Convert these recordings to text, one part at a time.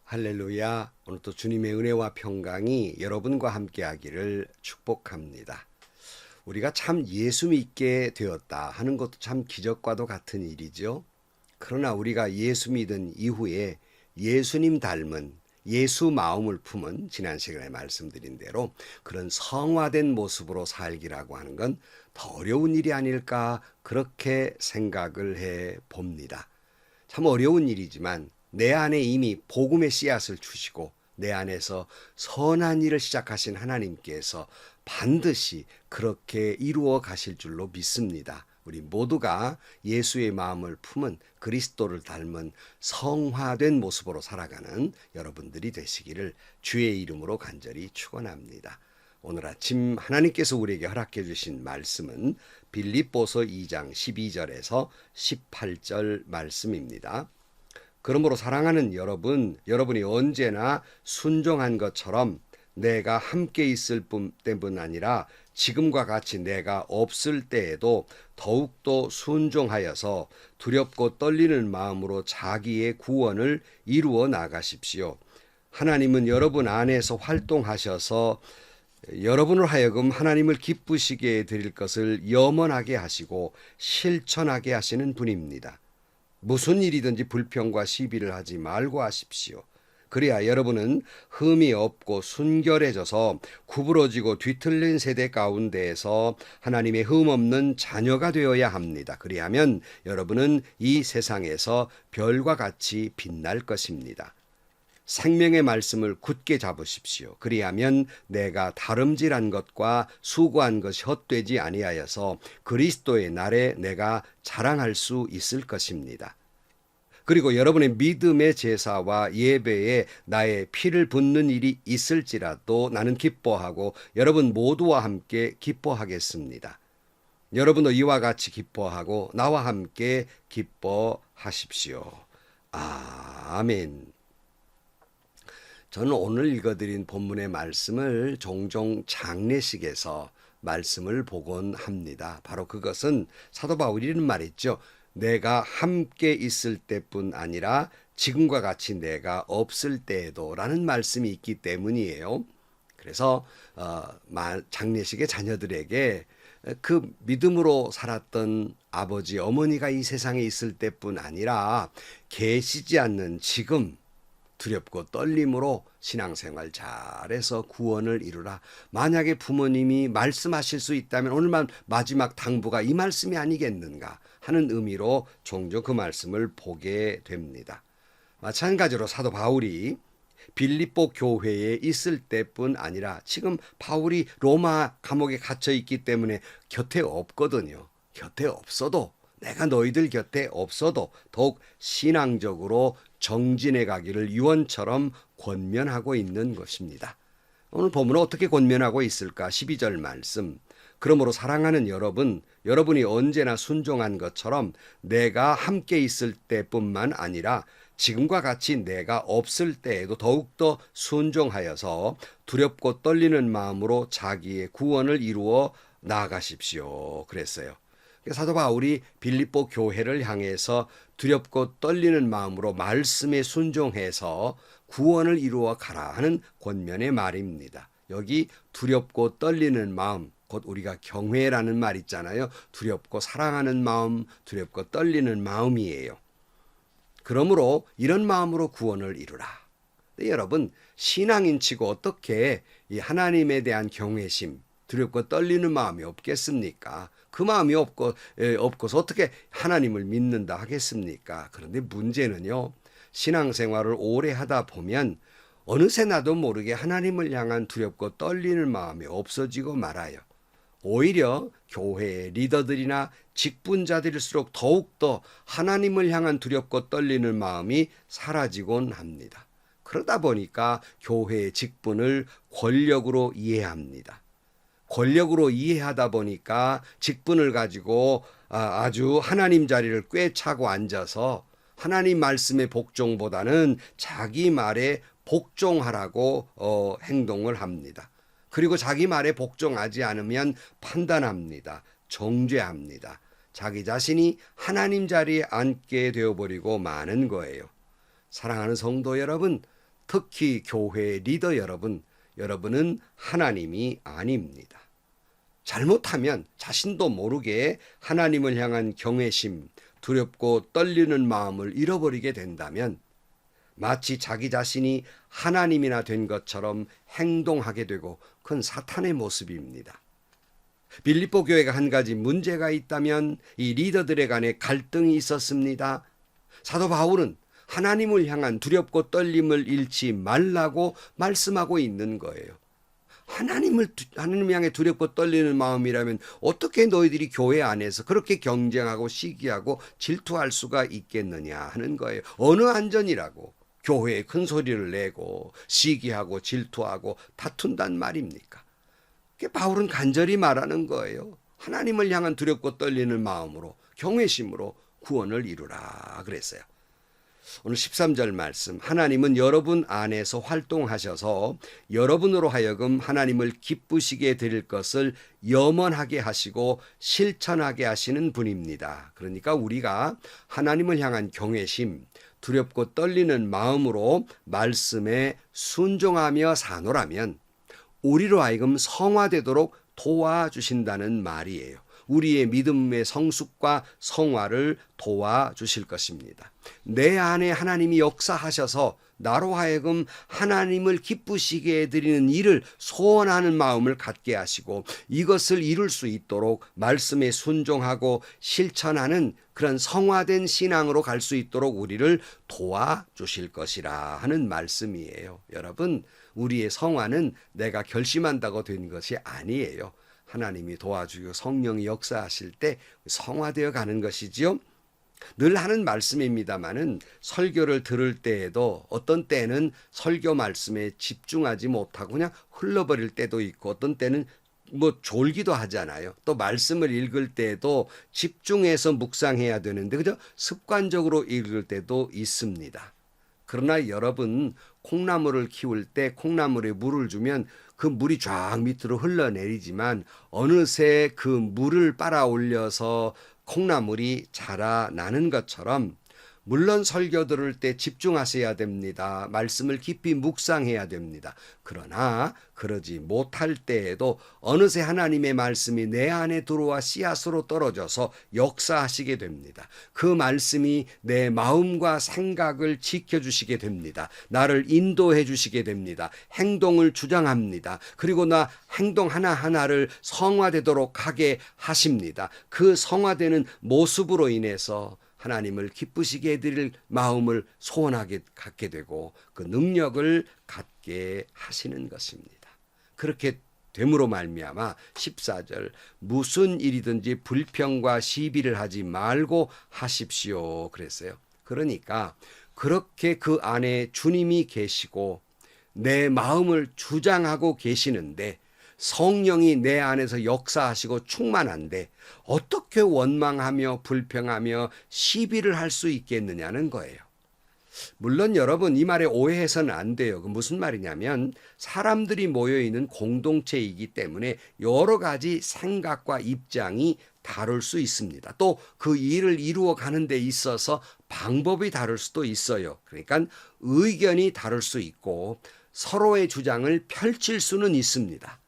할렐루야. 오늘 또 주님의 은혜와 평강이 여러분과 함께 하기를 축복합니다. 우리가 참 예수 믿게 되었다 하는 것도 참 기적과도 같은 일이죠. 그러나 우리가 예수 믿은 이후에 예수님 닮은 예수 마음을 품은 지난 시간에 말씀드린 대로 그런 성화된 모습으로 살기라고 하는 건 더 어려운 일이 아닐까 그렇게 생각을 해 봅니다. 참 어려운 일이지만 내 안에 이미 복음의 씨앗을 주시고 내 안에서 선한 일을 시작하신 하나님께서 반드시 그렇게 이루어 가실 줄로 믿습니다. 우리 모두가 예수의 마음을 품은 그리스도를 닮은 성화된 모습으로 살아가는 여러분들이 되시기를 주의 이름으로 간절히 축원합니다. 오늘 아침 하나님께서 우리에게 허락해 주신 말씀은 빌립보서 2장 12절에서 18절 말씀입니다. 그러므로 사랑하는 여러분, 여러분이 언제나 순종한 것처럼 내가 함께 있을 뿐 아니라 지금과 같이 내가 없을 때에도 더욱더 순종하여서 두렵고 떨리는 마음으로 자기의 구원을 이루어 나가십시오. 하나님은 여러분 안에서 활동하셔서 여러분을 하여금 하나님을 기쁘시게 드릴 것을 염원하게 하시고 실천하게 하시는 분입니다. 무슨 일이든지 불평과 시비를 하지 말고 하십시오. 그래야 여러분은 흠이 없고 순결해져서 구부러지고 뒤틀린 세대 가운데에서 하나님의 흠 없는 자녀가 되어야 합니다. 그리하면 여러분은 이 세상에서 별과 같이 빛날 것입니다. 생명의 말씀을 굳게 잡으십시오. 그리하면 내가 다름질한 것과 수고한 것이 헛되지 아니하여서 그리스도의 날에 내가 자랑할 수 있을 것입니다. 그리고 여러분의 믿음의 제사와 예배에 나의 피를 붓는 일이 있을지라도 나는 기뻐하고 여러분 모두와 함께 기뻐하겠습니다. 여러분도 이와 같이 기뻐하고 나와 함께 기뻐하십시오. 아멘. 저는 오늘 읽어드린 본문의 말씀을 종종 장례식에서 말씀을 보곤 합니다. 바로 그것은 사도 바울이 이런 말했죠. 내가 함께 있을 때뿐 아니라 지금과 같이 내가 없을 때에도 라는 말씀이 있기 때문이에요. 그래서 장례식의 자녀들에게 그 믿음으로 살았던 아버지 어머니가 이 세상에 있을 때뿐 아니라 계시지 않는 지금 두렵고 떨림으로 신앙생활 잘해서 구원을 이루라. 만약에 부모님이 말씀하실 수 있다면 오늘 마지막 당부가 이 말씀이 아니겠는가 하는 의미로 종종 그 말씀을 보게 됩니다. 마찬가지로 사도 바울이 빌립보 교회에 있을 때뿐 아니라 지금 바울이 로마 감옥에 갇혀 있기 때문에 곁에 없거든요. 곁에 없어도 내가 너희들 곁에 없어도 더욱 신앙적으로 정진해 가기를 유언처럼 권면하고 있는 것입니다. 오늘 본문은 어떻게 권면하고 있을까? 12절 말씀. 그러므로 사랑하는 여러분, 여러분이 언제나 순종한 것처럼 내가 함께 있을 때뿐만 아니라 지금과 같이 내가 없을 때에도 더욱더 순종하여서 두렵고 떨리는 마음으로 자기의 구원을 이루어 나아가십시오. 그랬어요. 사도 바울이 빌립보 교회를 향해서 두렵고 떨리는 마음으로 말씀에 순종해서 구원을 이루어 가라 하는 권면의 말입니다. 여기 두렵고 떨리는 마음, 곧 우리가 경외라는 말 있잖아요. 두렵고 사랑하는 마음, 두렵고 떨리는 마음이에요. 그러므로 이런 마음으로 구원을 이루라. 여러분, 신앙인치고 어떻게 이 하나님에 대한 경외심, 두렵고 떨리는 마음이 없겠습니까? 그 마음이 없고서 어떻게 하나님을 믿는다 하겠습니까? 그런데 문제는요, 신앙생활을 오래 하다 보면 어느새 나도 모르게 하나님을 향한 두렵고 떨리는 마음이 없어지고 말아요. 오히려 교회의 리더들이나 직분자들일수록 더욱더 하나님을 향한 두렵고 떨리는 마음이 사라지곤 합니다. 그러다 보니까 교회의 직분을 권력으로 이해합니다. 권력으로 이해하다 보니까 직분을 가지고 아주 하나님 자리를 꿰차고 앉아서 하나님 말씀의 복종보다는 자기 말에 복종하라고 행동을 합니다. 그리고 자기 말에 복종하지 않으면 판단합니다. 정죄합니다. 자기 자신이 하나님 자리에 앉게 되어버리고 마는 거예요. 사랑하는 성도 여러분, 특히 교회 리더 여러분, 여러분은 하나님이 아닙니다. 잘못하면 자신도 모르게 하나님을 향한 경외심, 두렵고 떨리는 마음을 잃어버리게 된다면 마치 자기 자신이 하나님이나 된 것처럼 행동하게 되고 그건 사탄의 모습입니다. 빌립보 교회가 한 가지 문제가 있다면 이 리더들의 간에 갈등이 있었습니다. 사도 바울은 하나님을 향한 두렵고 떨림을 잃지 말라고 말씀하고 있는 거예요. 하나님 향해 두렵고 떨리는 마음이라면 어떻게 너희들이 교회 안에서 그렇게 경쟁하고 시기하고 질투할 수가 있겠느냐 하는 거예요. 어느 안전이라고 교회에 큰 소리를 내고 시기하고 질투하고 다툰단 말입니까? 바울은 간절히 말하는 거예요. 하나님을 향한 두렵고 떨리는 마음으로 경외심으로 구원을 이루라 그랬어요. 오늘 13절 말씀, 하나님은 여러분 안에서 활동하셔서 여러분으로 하여금 하나님을 기쁘시게 드릴 것을 염원하게 하시고 실천하게 하시는 분입니다. 그러니까 우리가 하나님을 향한 경외심, 두렵고 떨리는 마음으로 말씀에 순종하며 사노라면 우리로 하여금 성화되도록 도와주신다는 말이에요. 우리의 믿음의 성숙과 성화를 도와주실 것입니다. 내 안에 하나님이 역사하셔서 나로 하여금 하나님을 기쁘시게 해드리는 일을 소원하는 마음을 갖게 하시고 이것을 이룰 수 있도록 말씀에 순종하고 실천하는 그런 성화된 신앙으로 갈 수 있도록 우리를 도와주실 것이라 하는 말씀이에요. 여러분, 우리의 성화는 내가 결심한다고 된 것이 아니에요. 하나님이 도와주고 성령이 역사하실 때 성화되어 가는 것이지요. 늘 하는 말씀입니다마는 설교를 들을 때에도 어떤 때는 설교 말씀에 집중하지 못하고 그냥 흘러버릴 때도 있고 어떤 때는 졸기도 하잖아요. 또 말씀을 읽을 때도 집중해서 묵상해야 되는데 그저 습관적으로 읽을 때도 있습니다. 그러나 여러분 콩나물을 키울 때 콩나물에 물을 주면 그 물이 쫙 밑으로 흘러내리지만 어느새 그 물을 빨아 올려서 콩나물이 자라나는 것처럼 물론 설교 들을 때 집중하셔야 됩니다. 말씀을 깊이 묵상해야 됩니다. 그러나 그러지 못할 때에도 어느새 하나님의 말씀이 내 안에 들어와 씨앗으로 떨어져서 역사하시게 됩니다. 그 말씀이 내 마음과 생각을 지켜주시게 됩니다. 나를 인도해 주시게 됩니다. 행동을 주장합니다. 그리고 나 행동 하나하나를 성화되도록 하게 하십니다. 그 성화되는 모습으로 인해서 하나님을 기쁘시게 해드릴 마음을 소원하게 갖게 되고 그 능력을 갖게 하시는 것입니다. 그렇게 됨으로 말미암아 14절 무슨 일이든지 불평과 시비를 하지 말고 하십시오 그랬어요. 그러니까 그렇게 그 안에 주님이 계시고 내 마음을 주장하고 계시는데 성령이 내 안에서 역사하시고 충만한데 어떻게 원망하며 불평하며 시비를 할 수 있겠느냐는 거예요. 물론 여러분 이 말에 오해해서는 안 돼요. 그 무슨 말이냐면 사람들이 모여있는 공동체이기 때문에 여러 가지 생각과 입장이 다를 수 있습니다. 또 그 일을 이루어 가는 데 있어서 방법이 다를 수도 있어요. 그러니까 의견이 다를 수 있고 서로의 주장을 펼칠 수는 있습니다.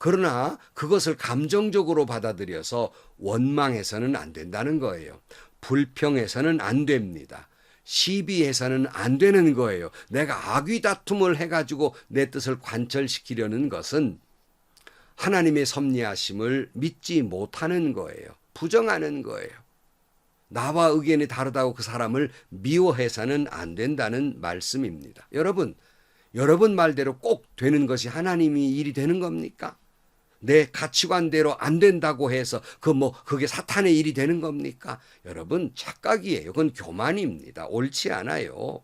그러나 그것을 감정적으로 받아들여서 원망해서는 안 된다는 거예요. 불평해서는 안 됩니다. 시비해서는 안 되는 거예요. 내가 악의 다툼을 해가지고 내 뜻을 관철시키려는 것은 하나님의 섭리하심을 믿지 못하는 거예요. 부정하는 거예요. 나와 의견이 다르다고 그 사람을 미워해서는 안 된다는 말씀입니다. 여러분 말대로 꼭 되는 것이 하나님이 일이 되는 겁니까? 내 가치관대로 안 된다고 해서 그게 사탄의 일이 되는 겁니까? 여러분 착각이에요. 그건 교만입니다. 옳지 않아요.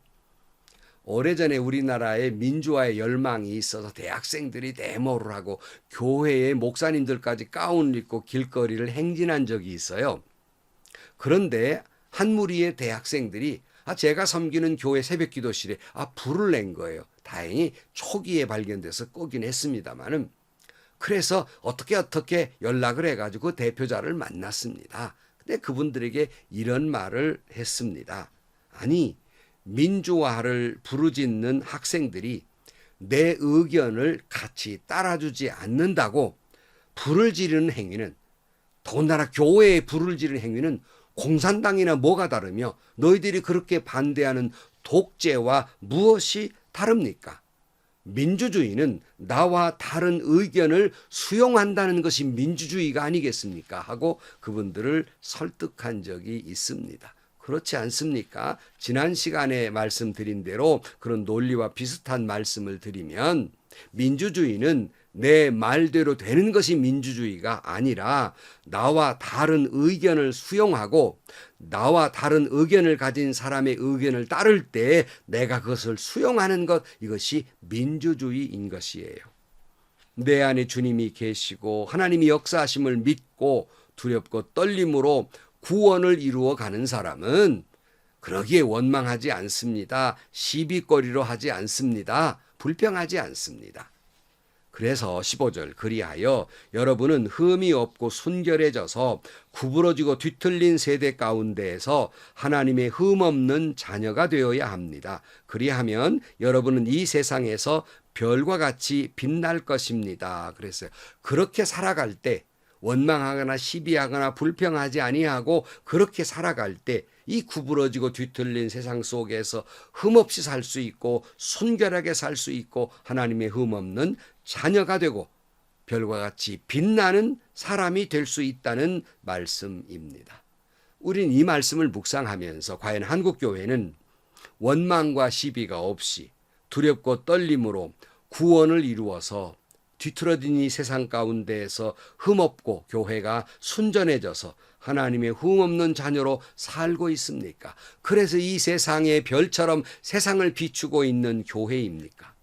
오래전에 우리나라에 민주화의 열망이 있어서 대학생들이 데모를 하고 교회의 목사님들까지 가운을 입고 길거리를 행진한 적이 있어요. 그런데 한 무리의 대학생들이 제가 섬기는 교회 새벽기도실에 불을 낸 거예요. 다행히 초기에 발견돼서 끄긴 했습니다만은 그래서 어떻게 연락을 해가지고 대표자를 만났습니다. 근데 그분들에게 이런 말을 했습니다. 아니 민주화를 부르짖는 학생들이 내 의견을 같이 따라주지 않는다고 불을 지르는 행위는, 더군다나 교회에 불을 지르는 행위는 공산당이나 뭐가 다르며 너희들이 그렇게 반대하는 독재와 무엇이 다릅니까? 민주주의는 나와 다른 의견을 수용한다는 것이 민주주의가 아니겠습니까? 하고 그분들을 설득한 적이 있습니다. 그렇지 않습니까? 지난 시간에 말씀드린 대로 그런 논리와 비슷한 말씀을 드리면, 민주주의는 내 말대로 되는 것이 민주주의가 아니라 나와 다른 의견을 수용하고 나와 다른 의견을 가진 사람의 의견을 따를 때 내가 그것을 수용하는 것, 이것이 민주주의인 것이에요. 내 안에 주님이 계시고 하나님이 역사하심을 믿고 두렵고 떨림으로 구원을 이루어 가는 사람은 그러기에 원망하지 않습니다. 시비거리로 하지 않습니다. 불평하지 않습니다. 그래서 15절, 그리하여 여러분은 흠이 없고 순결해져서 구부러지고 뒤틀린 세대 가운데에서 하나님의 흠 없는 자녀가 되어야 합니다. 그리하면 여러분은 이 세상에서 별과 같이 빛날 것입니다. 그랬어요. 그렇게 살아갈 때, 원망하거나 시비하거나 불평하지 아니하고 그렇게 살아갈 때 이 구부러지고 뒤틀린 세상 속에서 흠없이 살 수 있고 순결하게 살 수 있고 하나님의 흠 없는 자녀가 되고 별과 같이 빛나는 사람이 될 수 있다는 말씀입니다. 우린 이 말씀을 묵상하면서 과연 한국교회는 원망과 시비가 없이 두렵고 떨림으로 구원을 이루어서 뒤틀어진 이 세상 가운데에서 흠없고 교회가 순전해져서 하나님의 흠없는 자녀로 살고 있습니까? 그래서 이 세상의 별처럼 세상을 비추고 있는 교회입니까?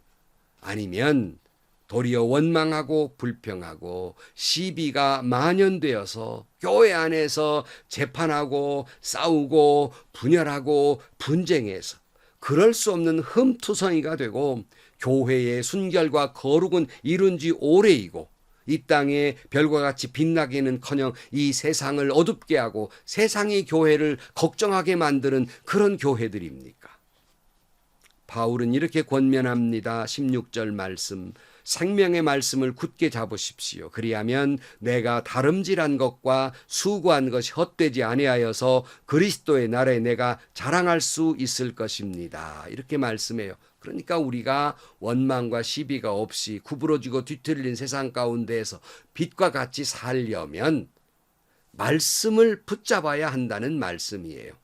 아니면 도리어 원망하고 불평하고 시비가 만연되어서 교회 안에서 재판하고 싸우고 분열하고 분쟁해서 그럴 수 없는 흠투성이가 되고 교회의 순결과 거룩은 이룬 지 오래이고 이 땅에 별과 같이 빛나기는커녕 이 세상을 어둡게 하고 세상의 교회를 걱정하게 만드는 그런 교회들입니까? 바울은 이렇게 권면합니다. 16절 말씀, 생명의 말씀을 굳게 잡으십시오. 그리하면 내가 다름질한 것과 수고한 것이 헛되지 아니하여서 그리스도의 날에 내가 자랑할 수 있을 것입니다. 이렇게 말씀해요. 그러니까 우리가 원망과 시비가 없이 구부러지고 뒤틀린 세상 가운데에서 빛과 같이 살려면 말씀을 붙잡아야 한다는 말씀이에요.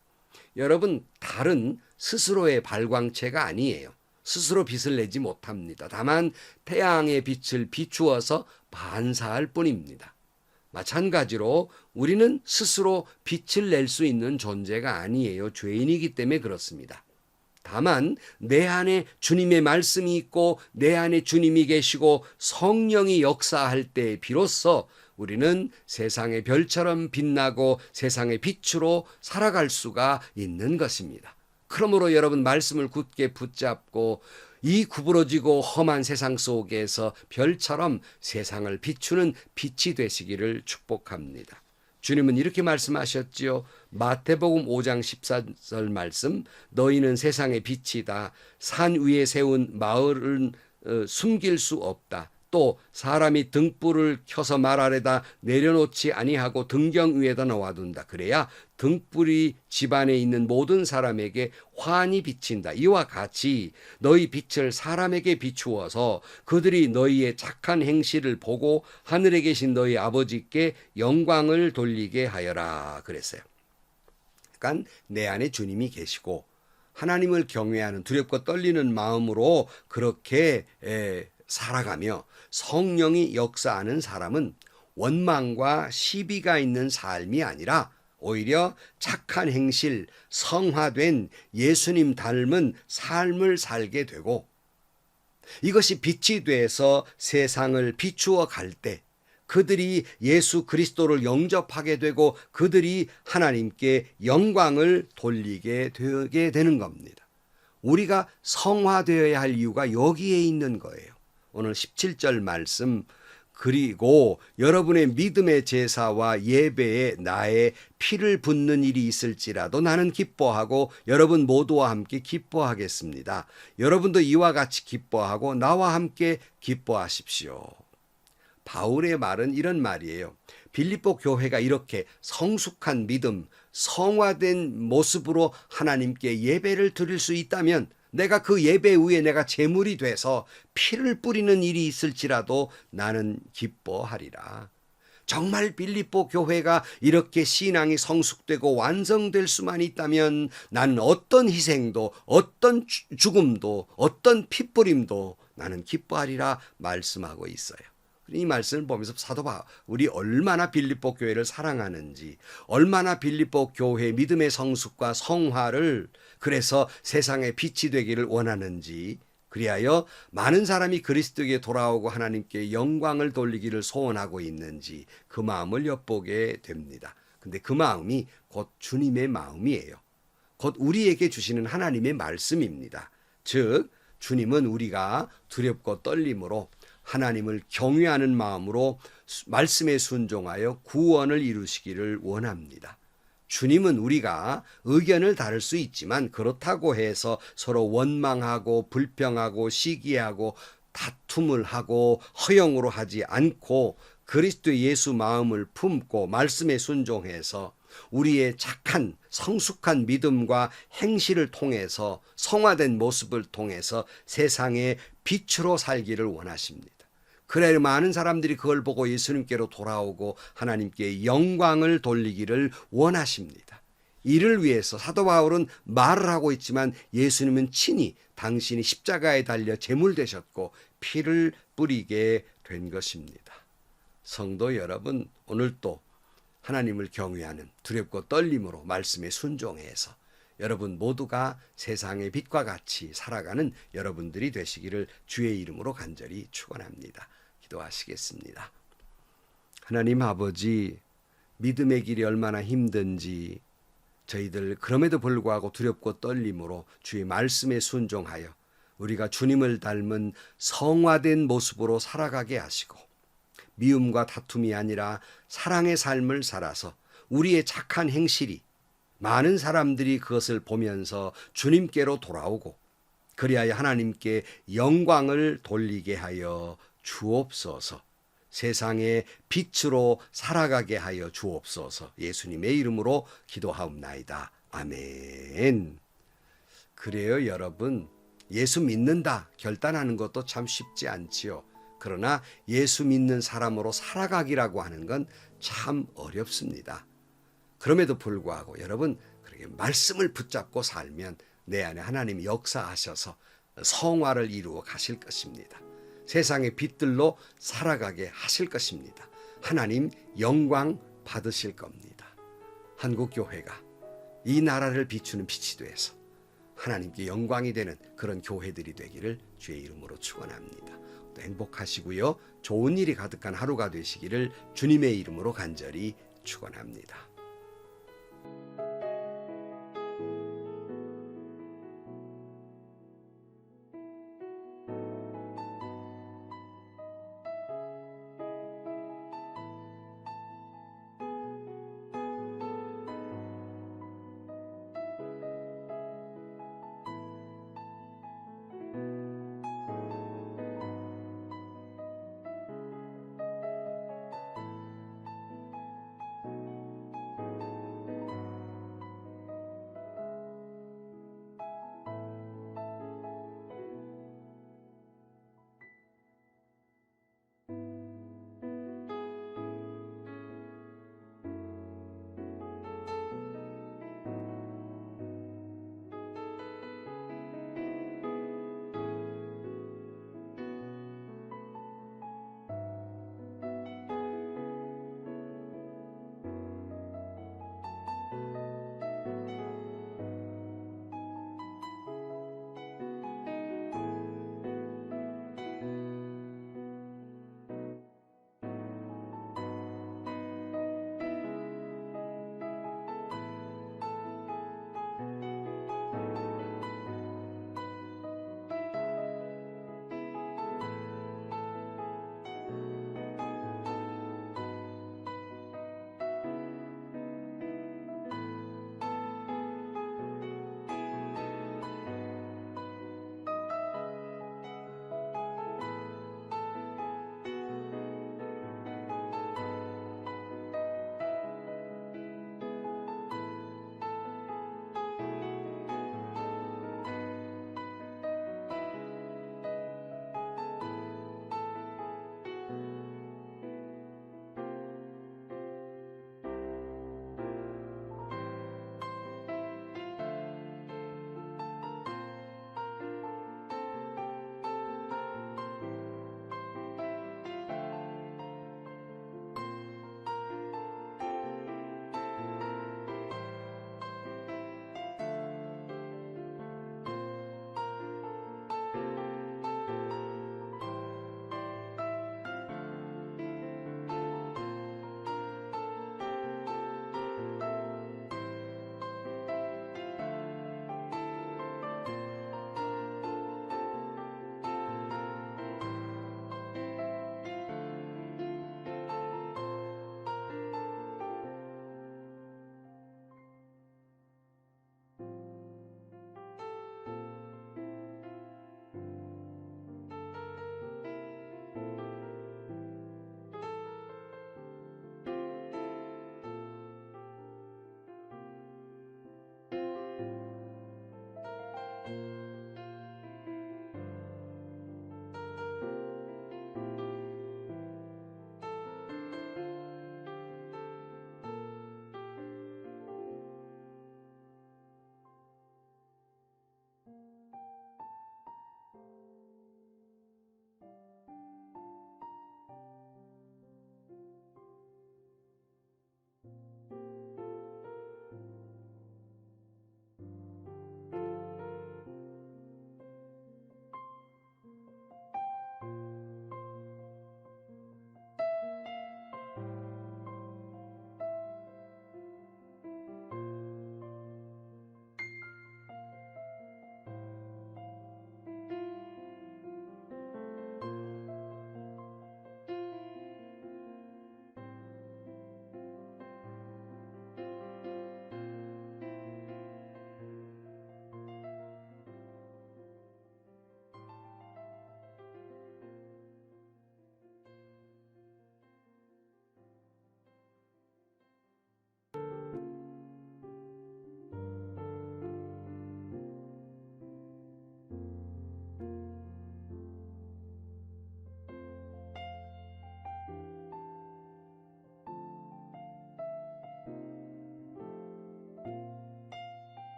여러분, 달은 스스로의 발광체가 아니에요. 스스로 빛을 내지 못합니다. 다만 태양의 빛을 비추어서 반사할 뿐입니다. 마찬가지로 우리는 스스로 빛을 낼 수 있는 존재가 아니에요. 죄인이기 때문에 그렇습니다. 다만 내 안에 주님의 말씀이 있고 내 안에 주님이 계시고 성령이 역사할 때 비로소 우리는 세상의 별처럼 빛나고 세상의 빛으로 살아갈 수가 있는 것입니다. 그러므로 여러분, 말씀을 굳게 붙잡고 이 구부러지고 험한 세상 속에서 별처럼 세상을 비추는 빛이 되시기를 축복합니다. 주님은 이렇게 말씀하셨지요. 마태복음 5장 14절 말씀, 너희는 세상의 빛이다. 산 위에 세운 마을은 숨길 수 없다. 또 사람이 등불을 켜서 말 아래다 내려놓지 아니하고 등경 위에다 놓아둔다. 그래야 등불이 집안에 있는 모든 사람에게 환히 비친다. 이와 같이 너희 빛을 사람에게 비추어서 그들이 너희의 착한 행실을 보고 하늘에 계신 너희 아버지께 영광을 돌리게 하여라. 그랬어요. 그러니까 내 안에 주님이 계시고 하나님을 경외하는 두렵고 떨리는 마음으로 그렇게 살아가며 성령이 역사하는 사람은 원망과 시비가 있는 삶이 아니라 오히려 착한 행실, 성화된 예수님 닮은 삶을 살게 되고, 이것이 빛이 돼서 세상을 비추어 갈 때 그들이 예수 그리스도를 영접하게 되고 그들이 하나님께 영광을 돌리게 되게 되는 겁니다. 우리가 성화되어야 할 이유가 여기에 있는 거예요. 오늘 17절 말씀, 그리고 여러분의 믿음의 제사와 예배에 나의 피를 붓는 일이 있을지라도 나는 기뻐하고 여러분 모두와 함께 기뻐하겠습니다. 여러분도 이와 같이 기뻐하고 나와 함께 기뻐하십시오. 바울의 말은 이런 말이에요. 빌립보 교회가 이렇게 성숙한 믿음, 성화된 모습으로 하나님께 예배를 드릴 수 있다면 내가 그 예배 위에 내가 제물이 돼서 피를 뿌리는 일이 있을지라도 나는 기뻐하리라. 정말 빌립보 교회가 이렇게 신앙이 성숙되고 완성될 수만 있다면 나는 어떤 희생도 어떤 죽음도 어떤 피뿌림도 나는 기뻐하리라 말씀하고 있어요. 이 말씀을 보면서 사도 바울이 얼마나 빌립보 교회를 사랑하는지, 얼마나 빌립보 교회 믿음의 성숙과 성화를 그래서 세상의 빛이 되기를 원하는지, 그리하여 많은 사람이 그리스도에게 돌아오고 하나님께 영광을 돌리기를 소원하고 있는지 그 마음을 엿보게 됩니다. 근데 그 마음이 곧 주님의 마음이에요. 곧 우리에게 주시는 하나님의 말씀입니다. 즉 주님은 우리가 두렵고 떨림으로 하나님을 경외하는 마음으로 말씀에 순종하여 구원을 이루시기를 원합니다. 주님은 우리가 의견을 다를 수 있지만 그렇다고 해서 서로 원망하고 불평하고 시기하고 다툼을 하고 허영으로 하지 않고 그리스도 예수 마음을 품고 말씀에 순종해서 우리의 착한 성숙한 믿음과 행실을 통해서 성화된 모습을 통해서 세상의 빛으로 살기를 원하십니다. 그래 많은 사람들이 그걸 보고 예수님께로 돌아오고 하나님께 영광을 돌리기를 원하십니다. 이를 위해서 사도 바울은 말을 하고 있지만 예수님은 친히 당신이 십자가에 달려 제물 되셨고 피를 뿌리게 된 것입니다. 성도 여러분, 오늘도 하나님을 경외하는 두렵고 떨림으로 말씀에 순종해서 여러분 모두가 세상의 빛과 같이 살아가는 여러분들이 되시기를 주의 이름으로 간절히 축원합니다. 기도하시겠습니다. 하나님 아버지, 믿음의 길이 얼마나 힘든지 저희들 그럼에도 불구하고 두렵고 떨림으로 주의 말씀에 순종하여 우리가 주님을 닮은 성화된 모습으로 살아가게 하시고 미움과 다툼이 아니라 사랑의 삶을 살아서 우리의 착한 행실이 많은 사람들이 그것을 보면서 주님께로 돌아오고 그리하여 하나님께 영광을 돌리게 하여 주옵소서. 세상의 빛으로 살아가게 하여 주옵소서. 예수님의 이름으로 기도하옵나이다. 아멘. 그래요, 여러분. 예수 믿는다 결단하는 것도 참 쉽지 않지요. 그러나 예수 믿는 사람으로 살아가기라고 하는 건 참 어렵습니다. 그럼에도 불구하고 여러분 그렇게 말씀을 붙잡고 살면 내 안에 하나님이 역사하셔서 성화를 이루어 가실 것입니다. 세상의 빛들로 살아가게 하실 것입니다. 하나님 영광 받으실 겁니다. 한국교회가 이 나라를 비추는 빛이 되어서 하나님께 영광이 되는 그런 교회들이 되기를 주의 이름으로 축원합니다. 또 행복하시고요. 좋은 일이 가득한 하루가 되시기를 주님의 이름으로 간절히 축원합니다.